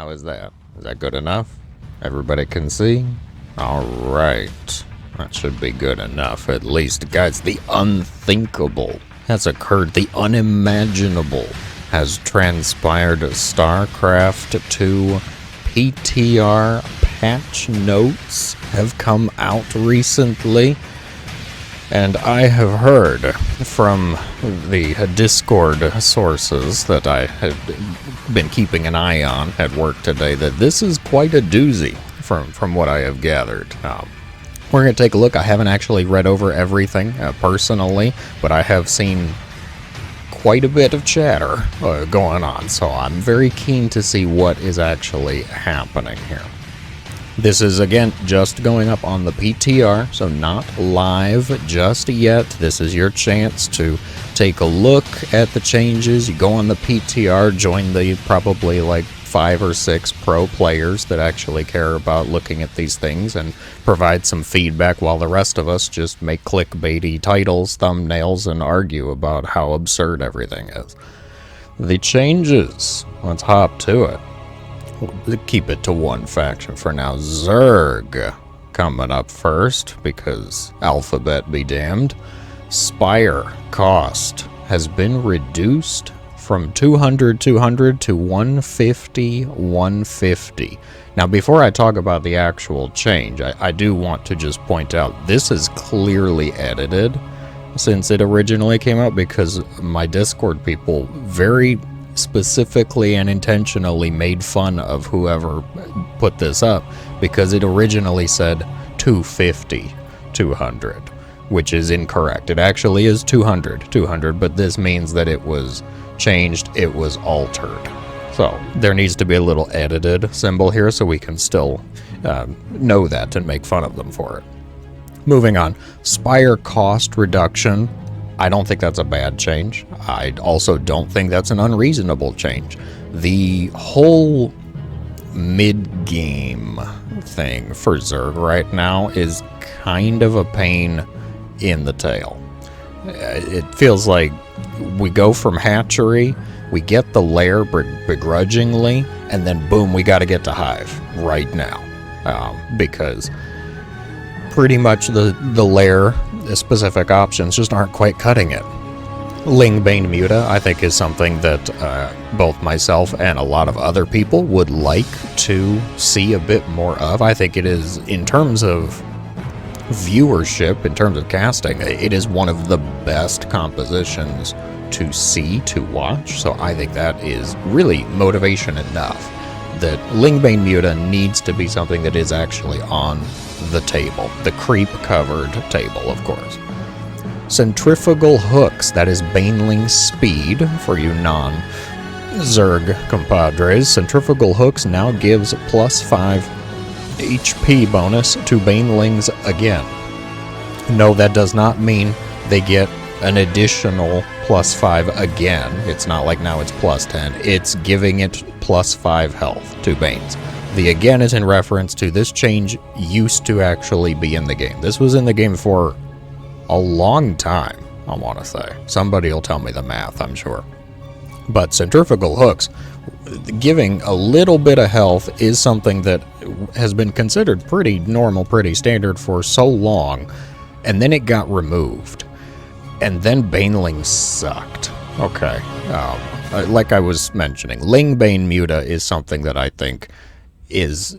How is that? Is that good enough? Everybody can see? Alright. That should be good enough, at least. Guys, the unthinkable has occurred. The unimaginable has transpired. StarCraft 2 PTR patch notes have come out recently. And I have heard from the Discord sources that I had been keeping an eye on at work today that this is quite a doozy from what I have gathered. We're going to take a look. I haven't actually read over everything personally, but I have seen quite a bit of chatter going on, so I'm very keen to see what is actually happening here. This is, again, just going up on the PTR, so not live just yet. This is your chance to take a look at the changes. You go on the PTR, join the probably like 5 or 6 pro players that actually care about looking at these things and provide some feedback while the rest of us just make clickbaity titles, thumbnails, and argue about how absurd everything is. The changes. Let's hop to it. We'll keep it to one faction for now. Zerg coming up first, because alphabet be damned. Spire cost has been reduced from 200 to 150. Now, before I talk about the actual change, I do want to just point out this is clearly edited since it originally came out, because my Discord people very specifically and intentionally made fun of whoever put this up, because it originally said 250, 200, which is incorrect. It actually is 200, but this means that it was changed, it was altered. So there needs to be a little edited symbol here so we can still know that and make fun of them for it. Moving on, Spire cost reduction. I don't think that's a bad change. I also don't think that's an unreasonable change. The whole mid-game thing for Zerg right now is kind of a pain in the tail. It feels like we go from hatchery, we get the lair begrudgingly, and then boom, we got to get to hive right now. Because pretty much the lair specific options just aren't quite cutting it. Lingbane Muta, I think, is something that both myself and a lot of other people would like to see a bit more of. I think it is, in terms of viewership, in terms of casting, it is one of the best compositions to see, to watch, so I think that is really motivation enough that Lingbane Muta needs to be something that is actually on the table. The creep-covered table, of course. Centrifugal hooks, that is Baneling speed for you non-Zerg compadres. Centrifugal hooks now gives +5 HP bonus to Banelings again. No, that does not mean they get an additional +5 again. It's not like now it's +10. It's giving it +5 health to Banes. The again is in reference to this change used to actually be in the game. This was in the game for a long time, I want to say. Somebody will tell me the math, I'm sure. But centrifugal hooks, giving a little bit of health, is something that has been considered pretty normal, pretty standard for so long, and then it got removed. And then Banelings sucked. Okay. Like I was mentioning, Lingbane Muta is something that I think it's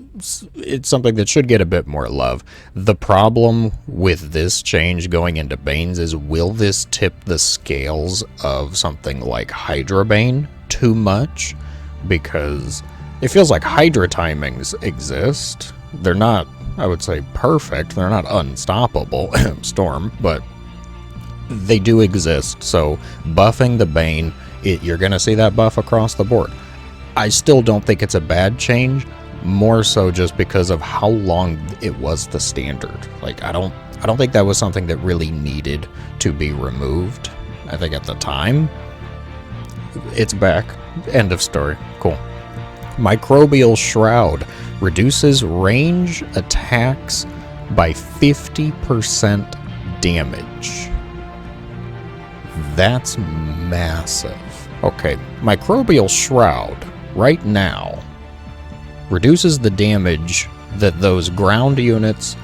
something that should get a bit more love. The problem with this change going into Banes is, will this tip the scales of something like Hydra Bane too much? Because it feels like Hydra timings exist. They're not, I would say, perfect. They're not unstoppable, Storm, but they do exist. So buffing the Bane, you're going to see that buff across the board. I still don't think it's a bad change, more so just because of how long it was the standard. Like, I don't think that was something that really needed to be removed. I think at the time, it's back. End of story. Cool. Microbial Shroud reduces range attacks by 50% damage. That's massive. Okay, Microbial Shroud right now reduces the damage that those ground units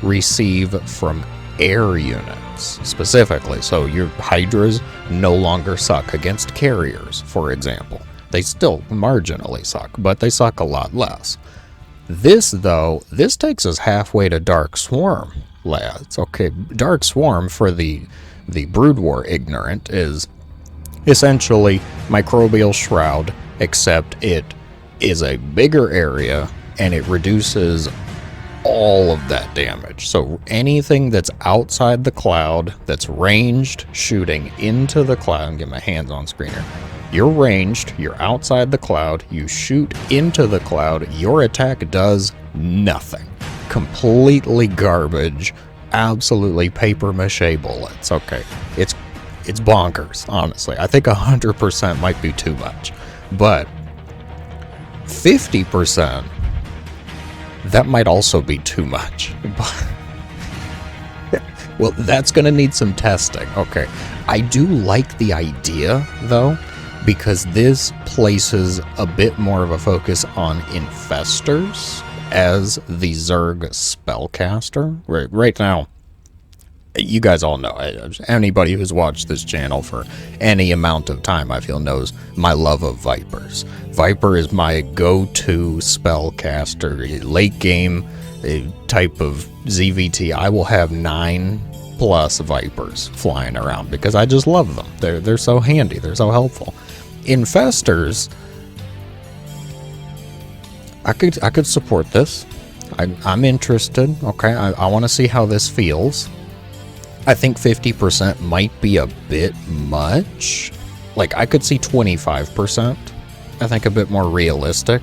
receive from air units, specifically. So your Hydras no longer suck against carriers, for example. They still marginally suck, but they suck a lot less. This, though, this takes us halfway to Dark Swarm, lads. Okay, Dark Swarm, for the Brood War ignorant, is essentially Microbial Shroud, except it is a bigger area, and it reduces all of that damage. So anything that's outside the cloud, that's ranged, shooting into the cloud, get my hands on screen here. You're ranged, you're outside the cloud, you shoot into the cloud, your attack does nothing. Completely garbage, absolutely paper mache bullets. Okay, it's bonkers, honestly. I think 100% might be too much, but 50%, that might also be too much. Well, that's going to need some testing. Okay, I do like the idea, though, because this places a bit more of a focus on Infestors as the Zerg spellcaster. Right now, you guys all know, anybody who's watched this channel for any amount of time, I feel, knows my love of Vipers. Viper is my go-to spellcaster, late game type of ZVT. I will have 9+ Vipers flying around because I just love them. They're so handy, they're so helpful. Infestors, I could support this. I'm interested. Okay, I want to see how this feels. I think 50% might be a bit much. Like, I could see 25%. I think a bit more realistic.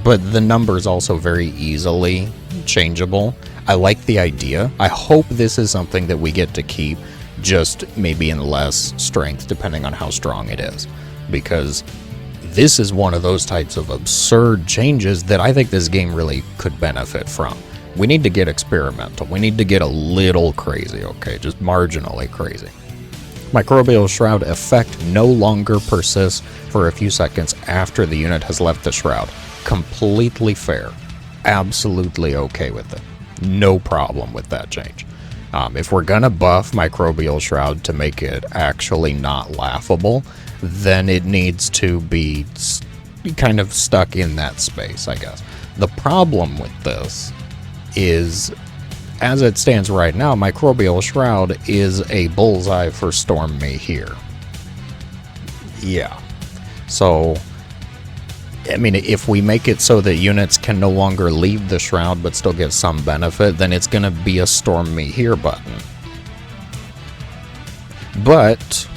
But the number's also very easily changeable. I like the idea. I hope this is something that we get to keep, just maybe in less strength, depending on how strong it is. Because this is one of those types of absurd changes that I think this game really could benefit from. We need to get experimental. We need to get a little crazy, okay? Just marginally crazy. Microbial Shroud effect no longer persists for a few seconds after the unit has left the shroud. Completely fair. Absolutely okay with it. No problem with that change. If we're gonna buff Microbial Shroud to make it actually not laughable, then it needs to be kind of stuck in that space, I guess. The problem with this is, as it stands right now, Microbial Shroud is a bullseye for Storm Me here. Yeah. So, I mean, if we make it so that units can no longer leave the Shroud but still get some benefit, then it's going to be a Storm Me Here button. But,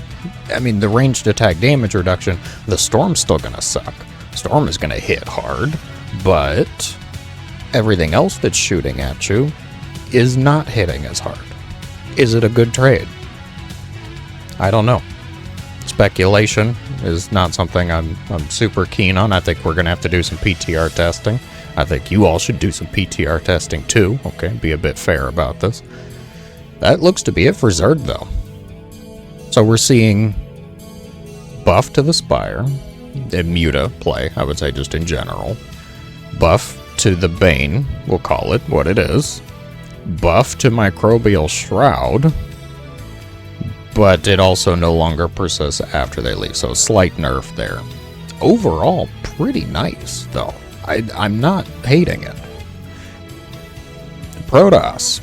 I mean, the ranged attack damage reduction, the Storm's still going to suck. Storm is going to hit hard, but everything else that's shooting at you is not hitting as hard. Is it a good trade? I don't know. Speculation is not something I'm super keen on. I think we're going to have to do some PTR testing. I think you all should do some PTR testing too. Okay, be a bit fair about this. That looks to be it for Zerg, though. So we're seeing buff to the Spire, Muta play, I would say, just in general. Buff to the Bane, we'll call it what it is. Buff to Microbial Shroud, but it also no longer persists after they leave, so slight nerf there. Overall, pretty nice, though. I'm not hating it. Protoss.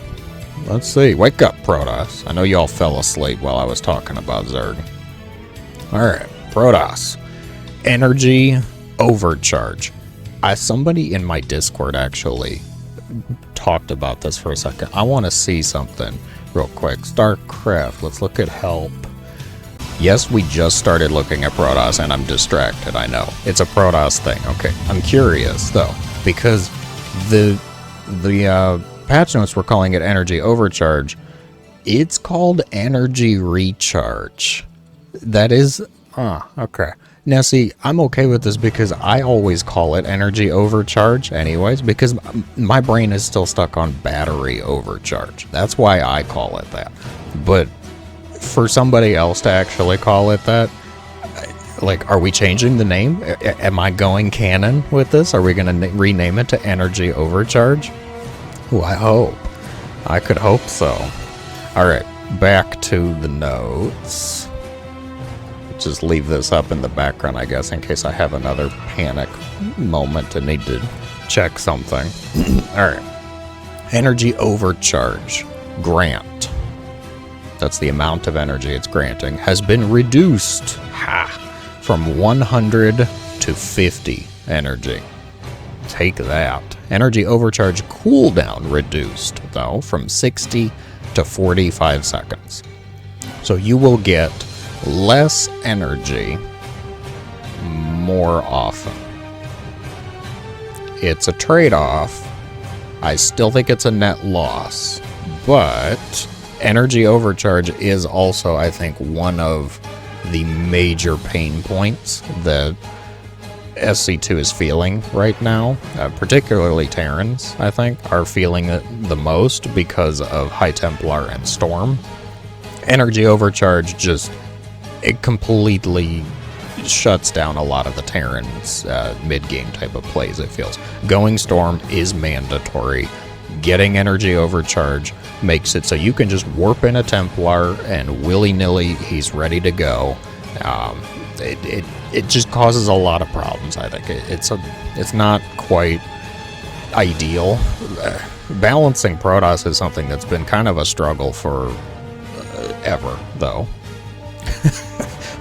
Let's see. Wake up, Protoss. I know y'all fell asleep while I was talking about Zerg. Alright, Protoss. Energy overcharge. Somebody in my Discord actually talked about this for a second. I want to see something real quick. StarCraft, let's look at help. Yes, we just started looking at Protoss and I'm distracted, I know. It's a Protoss thing. Okay, I'm curious though, because the patch notes were calling it energy overcharge. It's called energy recharge. That is, okay. Now see, I'm okay with this because I always call it energy overcharge anyways, because my brain is still stuck on battery overcharge. That's why I call it that. But for somebody else to actually call it that, Like, are we changing the name? Am I going canon with this? Are we going to rename it to Energy Overcharge? Ooh, I hope. I could hope so. Alright, back to the notes. Just leave this up in the background, I guess, in case I have another panic moment and need to check something. Alright. Energy Overcharge. Grant. That's the amount of energy it's granting. Has been reduced. From 100 to 50 energy. Take that. Energy Overcharge cooldown reduced, though, from 60 to 45 seconds. So you will get less energy more often. It's a trade-off. I still think it's a net loss, but Energy Overcharge is also, I think, one of the major pain points that SC2 is feeling right now. Particularly Terrans, I think, are feeling it the most because of High Templar and Storm. Energy Overcharge just, it completely shuts down a lot of the Terrans' mid-game type of plays, it feels. Going Storm is mandatory. Getting Energy Overcharge makes it so you can just warp in a Templar and willy-nilly he's ready to go. It just causes a lot of problems, I think. It's not quite ideal. Balancing Protoss is something that's been kind of a struggle for ever, though.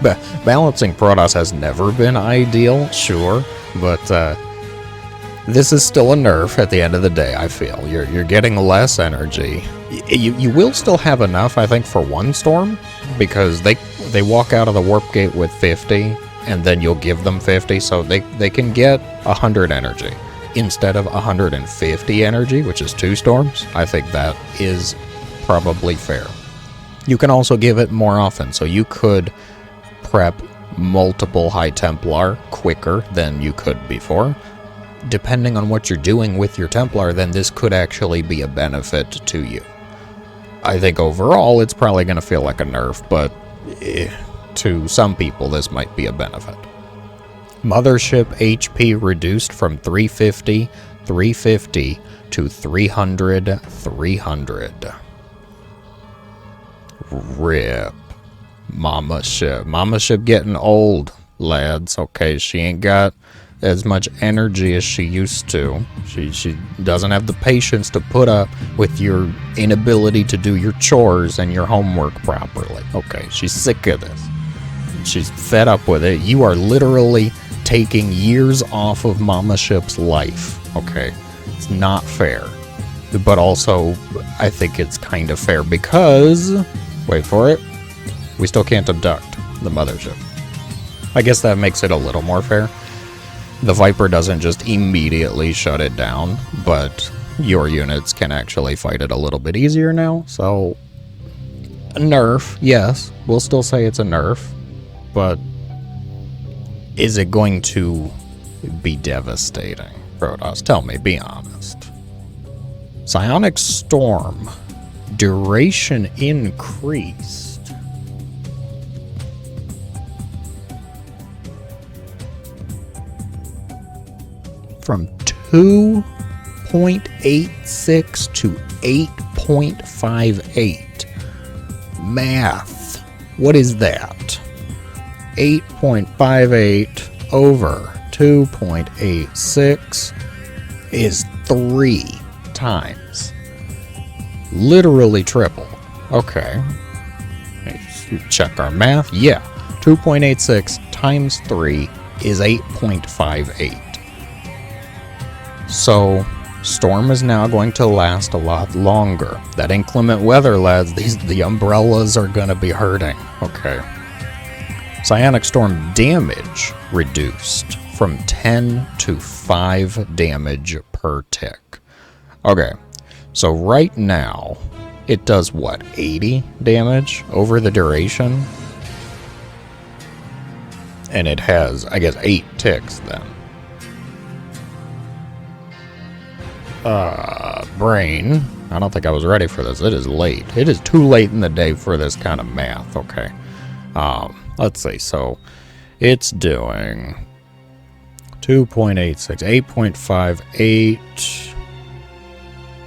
But balancing Protoss has never been ideal, sure, but this is still a nerf at the end of the day, I feel. You're getting less energy. You will still have enough, I think, for one Storm, because they walk out of the warp gate with 50, and then you'll give them 50, so they can get 100 energy instead of 150 energy, which is 2 Storms. I think that is probably fair. You can also give it more often, so you could prep multiple High Templar quicker than you could before. Depending on what you're doing with your Templar, then this could actually be a benefit to you. I think overall it's probably going to feel like a nerf, but to some people this might be a benefit. Mothership HP reduced from 350 to 300. RIP. Mama ship getting old, lads. Okay, she ain't got as much energy as she used to. She doesn't have the patience to put up with your inability to do your chores and your homework properly. Okay, she's sick of this. She's fed up with it. You are literally taking years off of Mama Ship's life. Okay, it's not fair. But also, I think it's kind of fair because, wait for it, we still can't abduct the mothership. I guess that makes it a little more fair. The Viper doesn't just immediately shut it down, but your units can actually fight it a little bit easier now. So, a nerf, yes. We'll still say it's a nerf, but is it going to be devastating? Protoss, tell me, be honest. Psionic Storm. Duration increased. From 2.86 to 8.58. Math. What is that? 8.58 over 2.86 is 3 times. Literally triple. Okay. Let's check our math. Yeah. 2.86 times 3 is 8.58. So, Storm is now going to last a lot longer. That inclement weather, lads, the umbrellas are going to be hurting. Okay. Psionic Storm damage reduced from 10 to 5 damage per tick. Okay, so right now, it does what, 80 damage over the duration? And it has, I guess, 8 ticks then. Brain. I don't think I was ready for this. It is late. It is too late in the day for this kind of math, okay. Let's see, so It's doing 2.86, 8.58,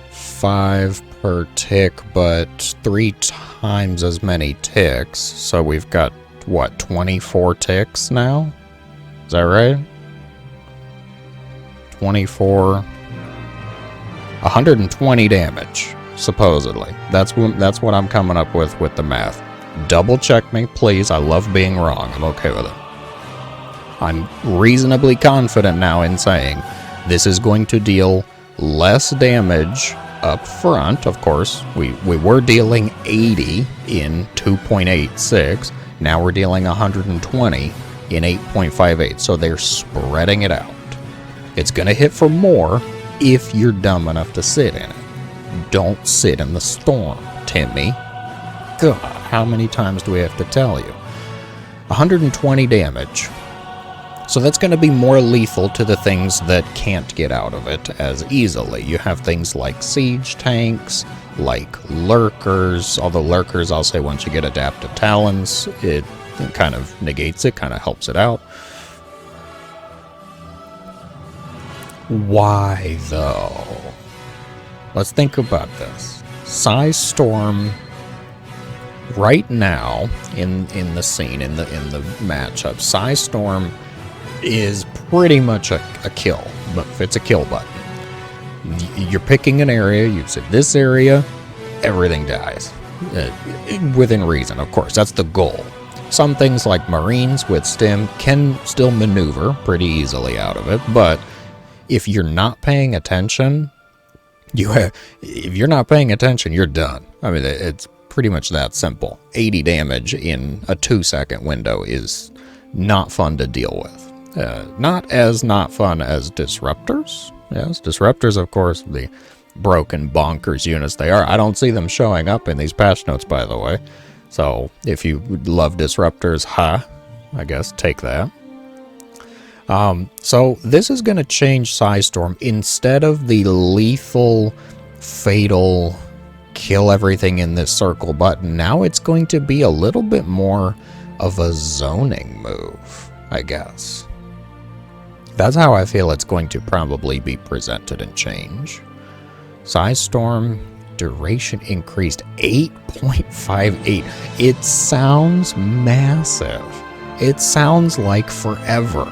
5 per tick, but 3 times as many ticks. So we've got, what, 24 ticks now? Is that right? 24, 120 damage, supposedly. That's what I'm coming up with the math. Double check me, please. I love being wrong. I'm okay with it. I'm reasonably confident now in saying this is going to deal less damage up front. Of course, we were dealing 80 in 2.86. Now we're dealing 120 in 8.58. So they're spreading it out. It's going to hit for more if you're dumb enough to sit in it. Don't sit in the storm, Timmy. God, how many times do we have to tell you? 120 damage. So that's going to be more lethal to the things that can't get out of it as easily. You have things like siege tanks, like lurkers, although lurkers, I'll say once you get adaptive talons, it kind of negates it, kind of helps it out. Why, though? Let's think about this. Psi Storm, right now, in the scene, in the matchup, Psi Storm is pretty much a kill, but it's a kill button. You're picking an area, you said this area, everything dies. Within reason, of course, that's the goal. Some things like Marines with stim can still maneuver pretty easily out of it, but if you're not paying attention, if you're not paying attention, you're done. I mean, it's pretty much that simple. 80 damage in a 2-second window is not fun to deal with. Not fun as disruptors. Yes, disruptors, of course, the broken bonkers units they are. I don't see them showing up in these patch notes, by the way. So if you love disruptors, I guess take that. So this is going to change Psi Storm. Instead of the lethal, fatal, kill everything in this circle button, now it's going to be a little bit more of a zoning move, I guess. That's how I feel it's going to probably be presented and change. Psi Storm duration increased 8.58. It sounds massive. It sounds like forever.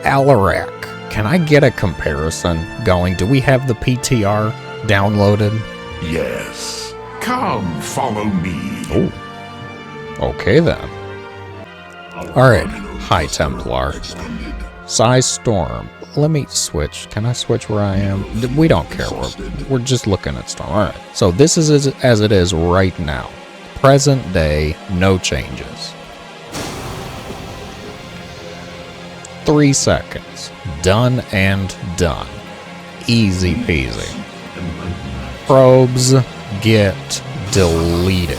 Alarak, can I get a comparison going? Do we have the PTR downloaded? Yes. Come, follow me. Oh. Okay then. Alright, High Templar. Psi Storm. Let me switch. Can I switch where I am? We don't care. We're just looking at Storm. Alright, so this is as it is right now. Present day, no changes. 3 seconds. Done and done. Easy peasy. Probes get deleted.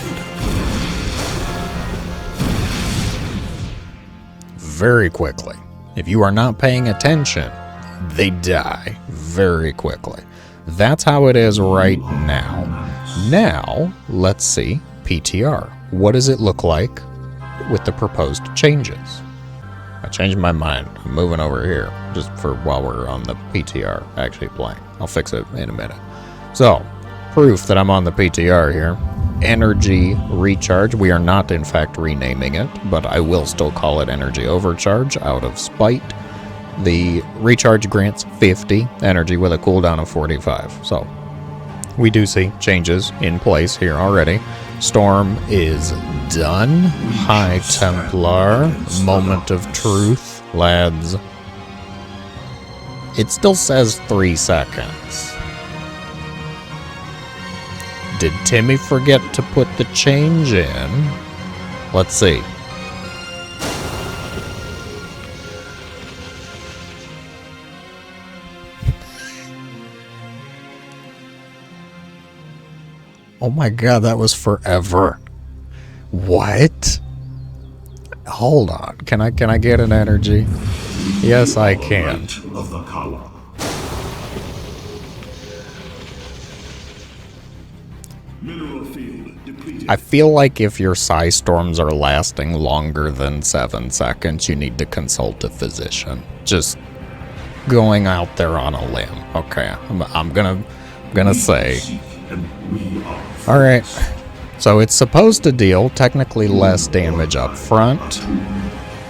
Very quickly. If you are not paying attention, they die very quickly. That's how it is right now. Now, let's see PTR. What does it look like with the proposed changes? I changed my mind. I'm moving over here just for while we're on the PTR actually playing. I'll fix it in a minute. So, proof that I'm on the PTR here. Energy recharge. We are not, in fact, renaming it, but I will still call it energy overcharge out of spite. The recharge grants 50 energy with a cooldown of 45. So, we do see changes in place here already. Storm is done. High Templar. Moment of truth, lads. It still says 3 seconds. Did Timmy forget to put the change in? Let's see. Oh my god, that was forever. What? Hold on. Can I get an energy? Yes, I can. Of the column. Mineral field deployed. I feel like if your Psi Storms are lasting longer than 7 seconds, you need to consult a physician. Just going out there on a limb. Okay, I'm gonna say. All right. So it's supposed to deal technically less damage up front.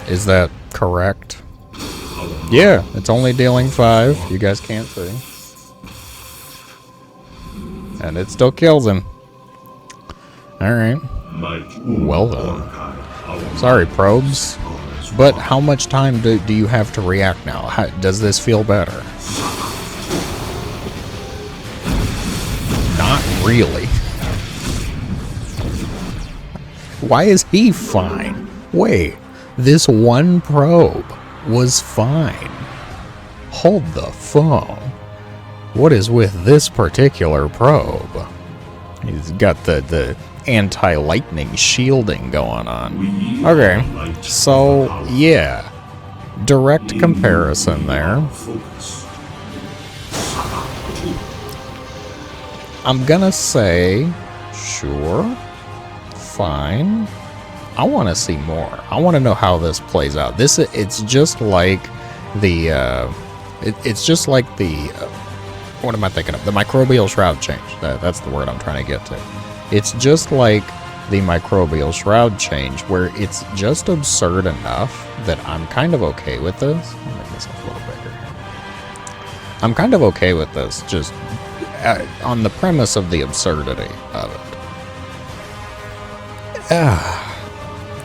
Is that correct? Yeah, it's only dealing 5. You guys can't see. And it still kills him. Alright. Well then. Sorry, probes. But how much time do you have to react now? Does this feel better? Not really. Why is he fine? Wait, this one probe was fine. Hold the phone. What is with this particular probe? He's got the anti-lightning shielding going on. Okay, so yeah, direct comparison there. I'm gonna say, sure, fine. I want to see more. I want to know how this plays out. It's just like the, it's just like the, what am I thinking of? The microbial shroud change. That's the word I'm trying to get to. It's just like the microbial shroud change, where it's just absurd enough that I'm kind of okay with this. I'll make this a little bigger here. I'm kind of okay with this, just on the premise of the absurdity of it.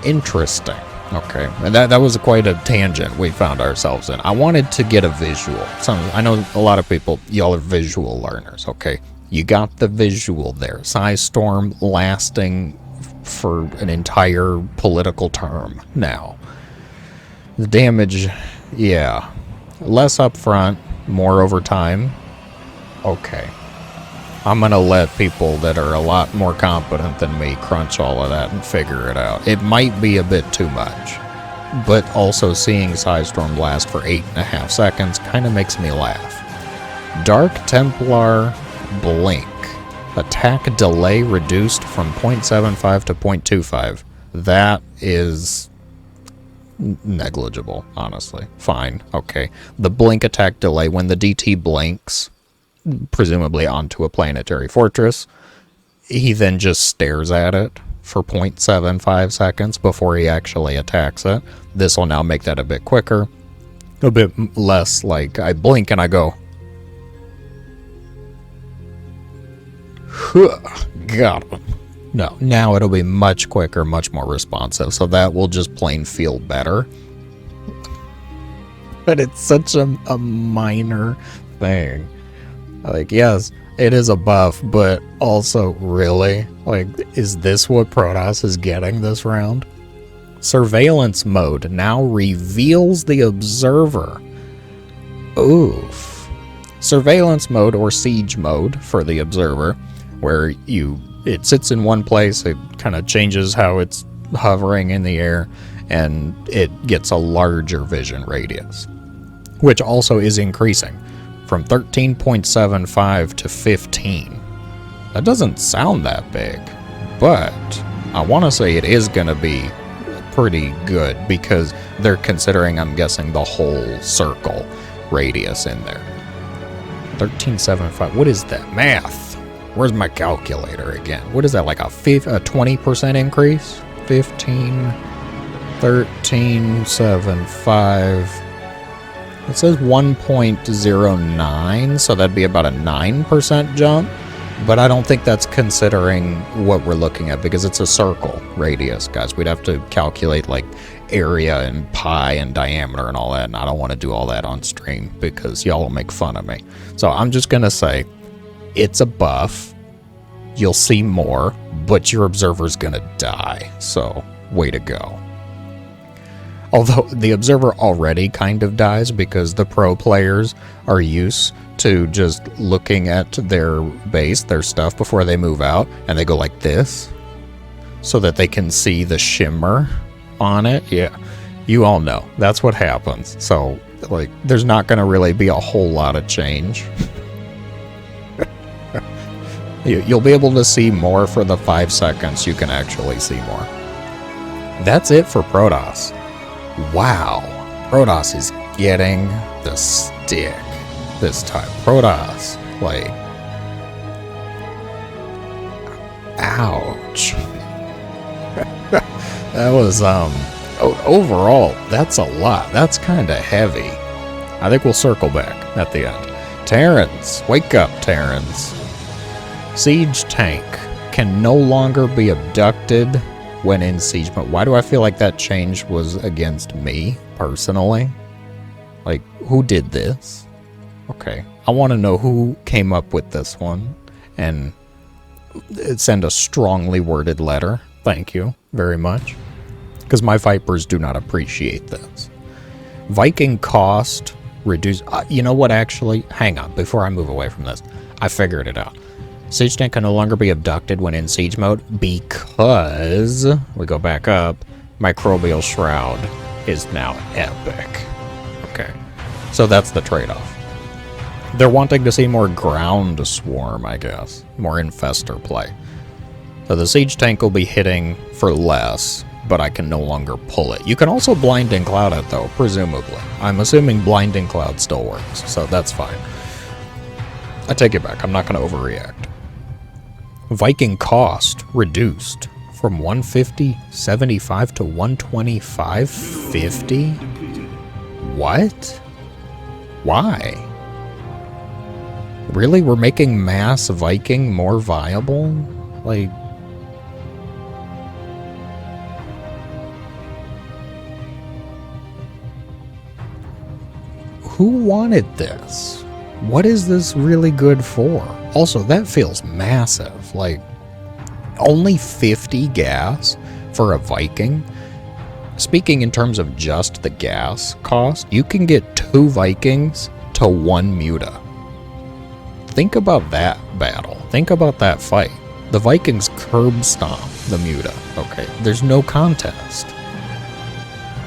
Interesting. Okay, and that was quite a tangent we found ourselves in. I wanted to get a visual. I know a lot of people, y'all are visual learners, okay? You got the visual there. Psi Storm lasting for an entire political term now. The damage, yeah. Less up front, more over time. Okay. I'm gonna let people that are a lot more competent than me crunch all of that and figure it out. It might be a bit too much, but also seeing Psi Storm last for 8.5 seconds kind of makes me laugh. Dark Templar Blink. Attack delay reduced from 0.75 to 0.25. That is negligible, honestly. Fine, okay. The blink attack delay, when the DT blinks, presumably onto a planetary fortress, he then just stares at it for 0.75 seconds before he actually attacks it. This will now make that a bit quicker, a bit less like I blink and I go, got him. No, now it'll be much quicker, much more responsive, so that will just plain feel better. But it's such a minor thing. Like, yes, it is a buff, but also, really? Like, is this what Protoss is getting this round? Surveillance mode now reveals the observer. Oof. Surveillance mode, or siege mode for the observer, where it sits in one place, it kind of changes how it's hovering in the air, and it gets a larger vision radius, which also is increasing from 13.75 to 15. That doesn't sound that big, but I want to say it is going to be pretty good because they're considering, I'm guessing, the whole circle radius in there. 13.75, what is that math? Where's my calculator again? What is that, like a 20% increase? 15, 13.75. It says 1.09, so that'd be about a 9% jump, but I don't think that's considering what we're looking at because it's a circle radius, guys. We'd have to calculate like area and pi and diameter and all that, and I don't want to do all that on stream because y'all will make fun of me. So I'm just going to say it's a buff. You'll see more, but your observer's going to die, so way to go. Although the observer already kind of dies because the pro players are used to just looking at their base, their stuff, before they move out, and they go like this so that they can see the shimmer on it. Yeah, you all know. That's what happens. So, like, there's not going to really be a whole lot of change. You'll be able to see more for the 5 seconds you can actually see more. That's it for Protoss. Wow. Protoss is getting the stick this time. Protoss, like... Ouch. That was, overall, that's a lot. That's kind of heavy. I think we'll circle back at the end. Terrans, wake up, Terrans. Siege tank can no longer be abducted when in siege mode. Why do I feel like that change was against me, personally? Like, who did this? Okay, I want to know who came up with this one, and send a strongly worded letter. Thank you very much. Because my Vipers do not appreciate this. Viking cost reduce. You know what, actually? Hang on, before I move away from this. I figured it out. Siege tank can no longer be abducted when in siege mode because, we go back up, Microbial Shroud is now epic. Okay, so that's the trade-off. They're wanting to see more ground swarm, I guess. More infestor play. So the siege tank will be hitting for less, but I can no longer pull it. You can also blinding cloud it, though, presumably. I'm assuming blinding cloud still works, so that's fine. I take it back. I'm not going to overreact. Viking cost reduced from 150.75 to 125.50? What? Why? Really? We're making mass Viking more viable? Like... Who wanted this? What is this really good for? Also, that feels massive. Like, only 50 gas for a Viking? Speaking in terms of just the gas cost, you can get 2 Vikings to 1 Muta. Think about that battle. Think about that fight. The Vikings curb stomp the Muta. Okay, there's no contest.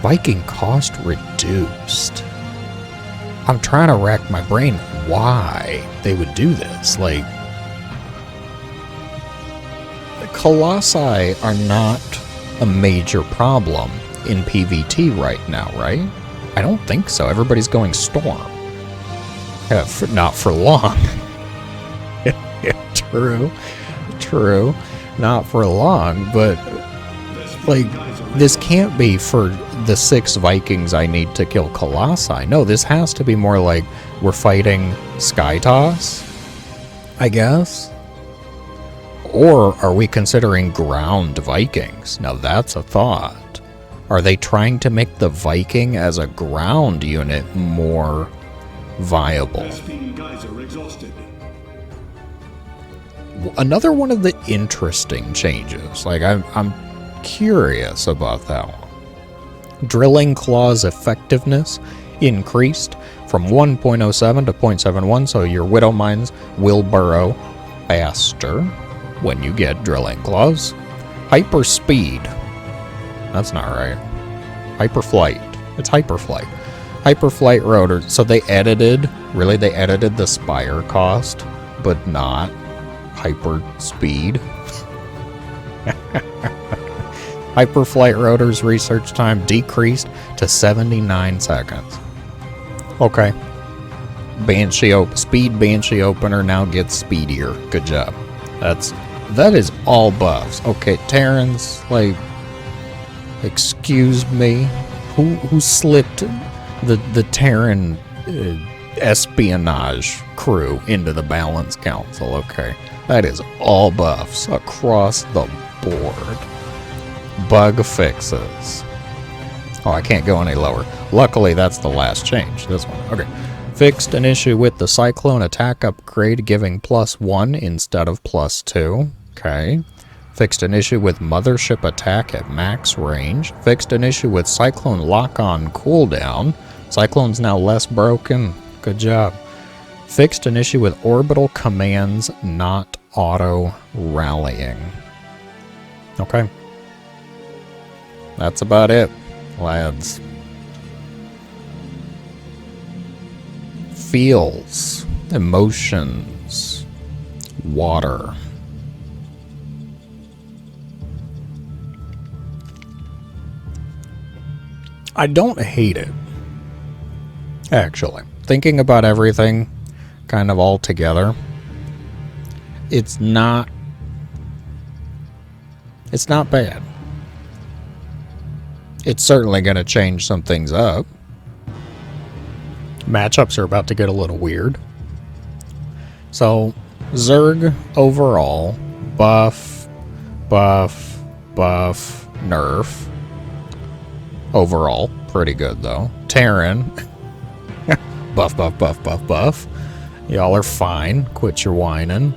Viking cost reduced. I'm trying to rack my brain why they would do this. Like, the Colossi are not a major problem in PvT right now, right? I don't think so. Everybody's going Storm. Not for long. True. Not for long, but, like, this can't be for the 6 Vikings I need to kill Colossi. No, this has to be more like we're fighting Skytoss, I guess? Or are we considering ground Vikings? Now that's a thought. Are they trying to make the Viking as a ground unit more viable? Another one of the interesting changes. Like, I'm curious about that one. Drilling Claw's effectiveness increased from 1.07 to 0.71, so your Widow Mines will burrow faster when you get Drilling Claws. Hyper Speed. That's not right. Hyperflight. It's Hyperflight. Hyperflight rotor. So they edited the Spire cost, but not Hyper Speed. Hyperflight rotor's research time decreased to 79 seconds. Okay. Speed Banshee opener now gets speedier. Good job. That is all buffs. Okay, Terrans, like, excuse me. Who slipped the Terran espionage crew into the Balance Council? Okay. That is all buffs across the board. Bug fixes. Oh, I can't go any lower. Luckily, that's the last change. This one. Okay. Fixed an issue with the Cyclone attack upgrade giving +1 instead of +2. Okay. Fixed an issue with Mothership attack at max range. Fixed an issue with Cyclone lock-on cooldown. Cyclone's now less broken. Good job. Fixed an issue with orbital commands not auto-rallying. Okay. That's about it, lads. Feels, emotions. Water. I don't hate it, actually. Thinking about everything kind of all together, it's not bad. It's certainly going to change some things up. Matchups are about to get a little weird. So, Zerg overall, buff, nerf. Overall, pretty good though. Terran, buff. Y'all are fine. Quit your whining.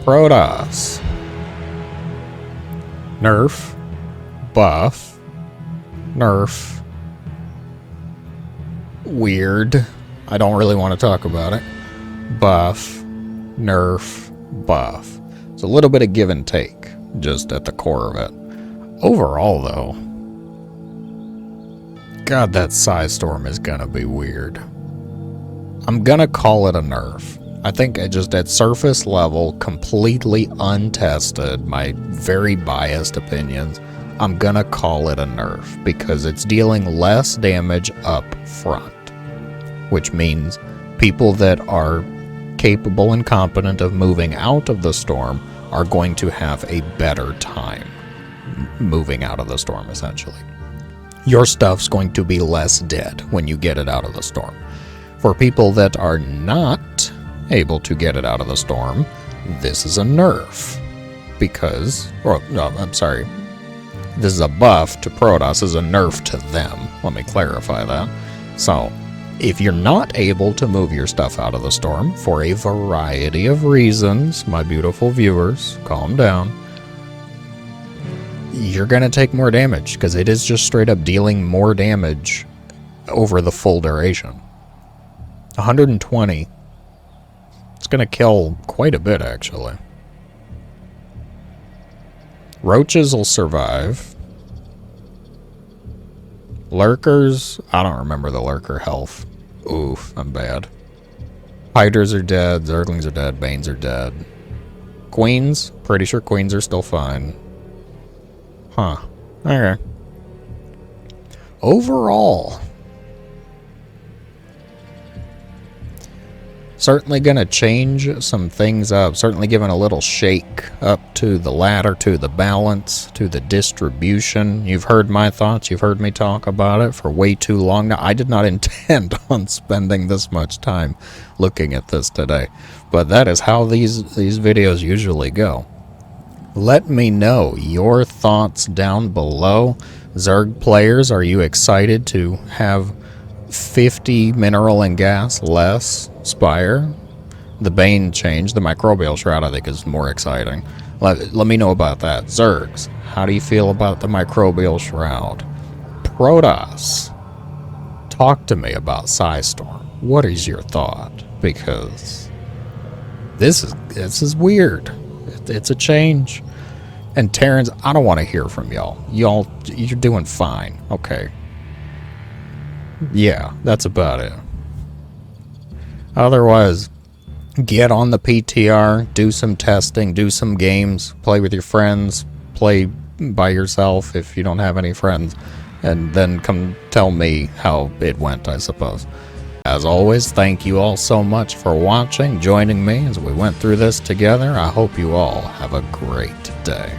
Protoss, nerf, buff, nerf. Weird. I don't really want to talk about it. Buff, nerf, buff. It's a little bit of give and take, just at the core of it. Overall, though, God, that Psi Storm is gonna be weird. I'm gonna call it a nerf. I think just at surface level, completely untested, my very biased opinions, I'm gonna call it a nerf because it's dealing less damage up front, which means people that are capable and competent of moving out of the storm are going to have a better time moving out of the storm, essentially. Your stuff's going to be less dead when you get it out of the storm. For people that are not able to get it out of the storm, this is a nerf. Because, this is a buff to Protoss, is a nerf to them. Let me clarify that. So, if you're not able to move your stuff out of the storm for a variety of reasons, my beautiful viewers, calm down, you're going to take more damage because it is just straight up dealing more damage over the full duration. 120. It's going to kill quite a bit, actually. Roaches will survive. Lurkers, I don't remember the lurker health. Oof, I'm bad. Hydras are dead, Zerglings are dead, Banes are dead. Queens, pretty sure queens are still fine. Huh. Okay. Overall, certainly going to change some things up. Certainly giving a little shake up to the ladder, to the balance, to the distribution. You've heard my thoughts. You've heard me talk about it for way too long now. I did not intend on spending this much time looking at this today, but that is how these videos usually go. Let me know your thoughts down below. Zerg players, are you excited to have 50 mineral and gas less Spire? The Bane change, the Microbial Shroud, I think is more exciting. Let me know about that. Zergs, how do you feel about the Microbial Shroud? Protoss, talk to me about Psi Storm. What is your thought? Because this is weird. It's a change. And Terrans, I don't want to hear from y'all. You're doing fine. Okay. Yeah, that's about it. Otherwise, get on the PTR, do some testing, do some games, play with your friends, play by yourself if you don't have any friends, and then come tell me how it went, I suppose. As always, thank you all so much for watching, joining me as we went through this together. I hope you all have a great day.